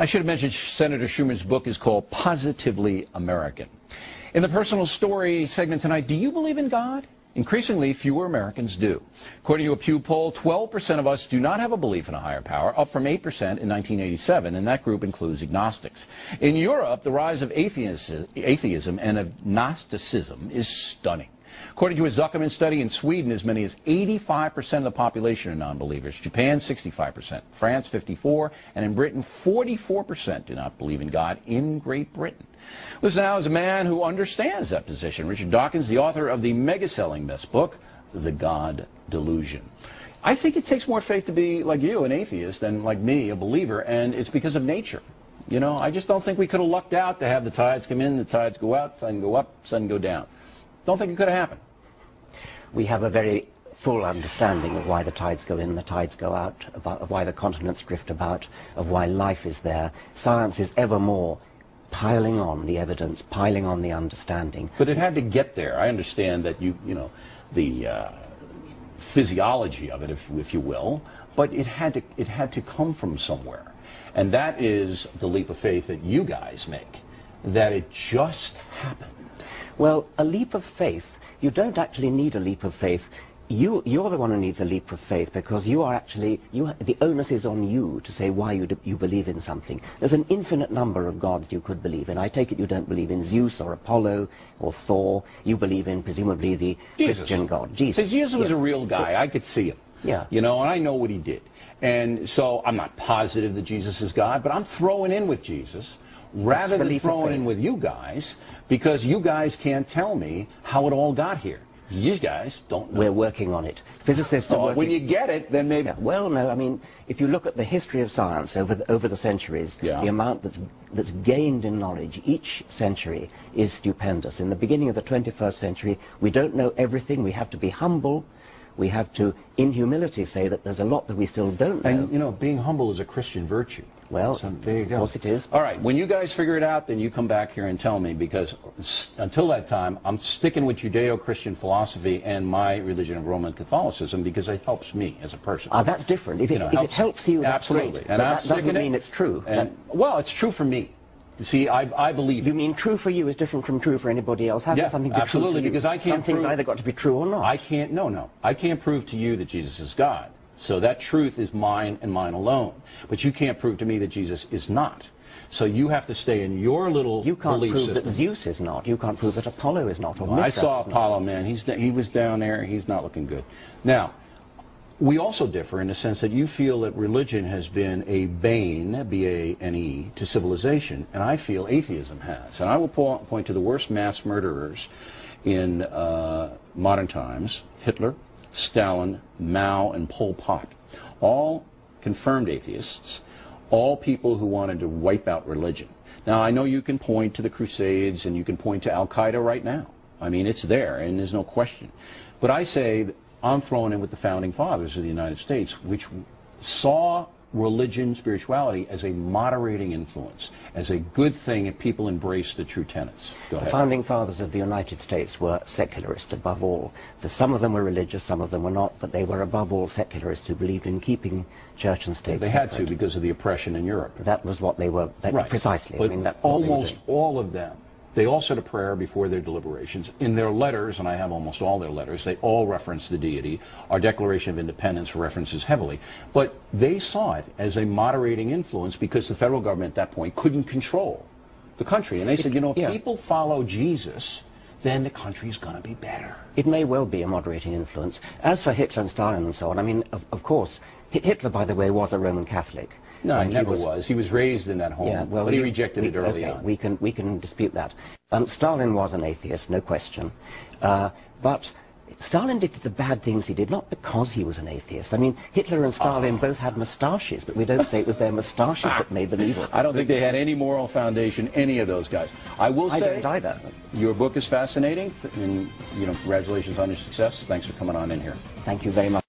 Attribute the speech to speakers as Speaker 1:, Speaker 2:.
Speaker 1: I should have mentioned Senator Schumer's book is called Positively American. In the personal story segment tonight, do you believe in God? Increasingly, fewer Americans do. According to a Pew poll, 12% of us do not have a belief in a higher power, up from 8% in 1987, and that group includes agnostics. In Europe, the rise of atheism and of Gnosticism is stunning. According to a Zuckerman study, in Sweden, as many as 85% of the population are non-believers. Japan, 65%. France, 54%. And in Britain, 44% do not believe in God in Great Britain. Listen now as a man who understands that position. Richard Dawkins, the author of the mega-selling best book, The God Delusion. I think it takes more faith to be like you, an atheist, than like me, a believer, and it's because of nature. You know, I just don't think we could have lucked out to have the tides come in, the tides go out, sun go up, sun go down. Don't think it could have happened.
Speaker 2: We have a very full understanding of why the tides go in, the tides go out, of why the continents drift about, of why life is there. Science is ever more piling on the evidence, piling on the understanding.
Speaker 1: But it had to get there. I understand that you know, the physiology of it, if you will, but it had to come from somewhere. And that is the leap of faith that you guys make, that it just happened.
Speaker 2: Well, a leap of faith, you don't actually need a leap of faith. You're the one who needs a leap of faith because you are actually, the onus is on you to say why you believe in something. There's an infinite number of gods you could believe in. I take it you don't believe in Zeus or Apollo or Thor. You believe in, presumably, the Christian God, Jesus.
Speaker 1: So Jesus was a real guy. I could see him.
Speaker 2: Yeah.
Speaker 1: You know, and I know what he did. And so I'm not positive that Jesus is God, but I'm throwing in with Jesus rather than throwing in with you guys, because you guys can't tell me how it all got here. You guys don't know.
Speaker 2: We're working on it. Physicists are working.
Speaker 1: When you get it, then maybe.
Speaker 2: Yeah. Well, no, I mean, if you look at the history of science over the centuries, the amount that's gained in knowledge each century is stupendous. In the beginning of the 21st century, we don't know everything. We have to be humble. We have to, in humility, say that there's a lot that we still don't know.
Speaker 1: And, you know, being humble is a Christian virtue.
Speaker 2: Well,
Speaker 1: so there you go.
Speaker 2: Of course it is.
Speaker 1: All right, when you guys figure it out, then you come back here and tell me, because until that time, I'm sticking with Judeo-Christian philosophy and my religion of Roman Catholicism because it helps me as a person.
Speaker 2: That's different. If it helps you, that's
Speaker 1: absolutely.
Speaker 2: Great.
Speaker 1: And
Speaker 2: that doesn't mean it's true.
Speaker 1: And, well, it's true for me. You see, I believe.
Speaker 2: You mean true for you is different from true for anybody else? How can something be
Speaker 1: absolutely,
Speaker 2: true for you?
Speaker 1: because I can't
Speaker 2: Something's either got to be true or not.
Speaker 1: I can't. No. I can't prove to you that Jesus is God. So that truth is mine and mine alone. But you can't prove to me that Jesus is not. So you have to stay in your little
Speaker 2: You can't
Speaker 1: belief
Speaker 2: prove
Speaker 1: system.
Speaker 2: that Zeus is not. You can't prove that Apollo is not. Or
Speaker 1: I saw Apollo, man. He was down there. He's not looking good. Now, we also differ in the sense that you feel that religion has been a bane, B-A-N-E, to civilization, and I feel atheism has. And I will point to the worst mass murderers in modern times: Hitler, Stalin, Mao, and Pol Pot. All confirmed atheists, all people who wanted to wipe out religion. Now, I know you can point to the Crusades and you can point to Al-Qaeda right now. I mean, it's there, and there's no question. But I say I'm throwing in with the founding fathers of the United States, which saw religion, spirituality, as a moderating influence, as a good thing if people embrace the true tenets. Go ahead.
Speaker 2: The founding fathers of the United States were secularists above all. Some of them were religious, some of them were not, but they were above all secularists who believed in keeping church and state
Speaker 1: separate. They had to because of the oppression in Europe.
Speaker 2: That was what they were,
Speaker 1: right.
Speaker 2: Precisely.
Speaker 1: But
Speaker 2: I mean,
Speaker 1: almost all of them, they all said a prayer before their deliberations. In their letters, and I have almost all their letters, they all reference the deity. Our Declaration of Independence references heavily. But they saw it as a moderating influence because the federal government at that point couldn't control the country. And they said, you know, if people follow Jesus, then the country is going to be better.
Speaker 2: It may well be a moderating influence. As for Hitler and Stalin and so on, I mean, of course, Hitler, by the way, was a Roman Catholic.
Speaker 1: No, he never was. He was raised in that home,
Speaker 2: yeah, well,
Speaker 1: but he rejected it early on.
Speaker 2: We can dispute that. Stalin was an atheist, no question. But Stalin did the bad things he did, not because he was an atheist. I mean, Hitler and Stalin both had moustaches, but we don't say it was their moustaches that made them evil.
Speaker 1: I don't think they had any moral foundation, any of those guys. I will say,
Speaker 2: I don't either.
Speaker 1: Your book is fascinating, and, you know, congratulations on your success. Thanks for coming on in here.
Speaker 2: Thank you very much.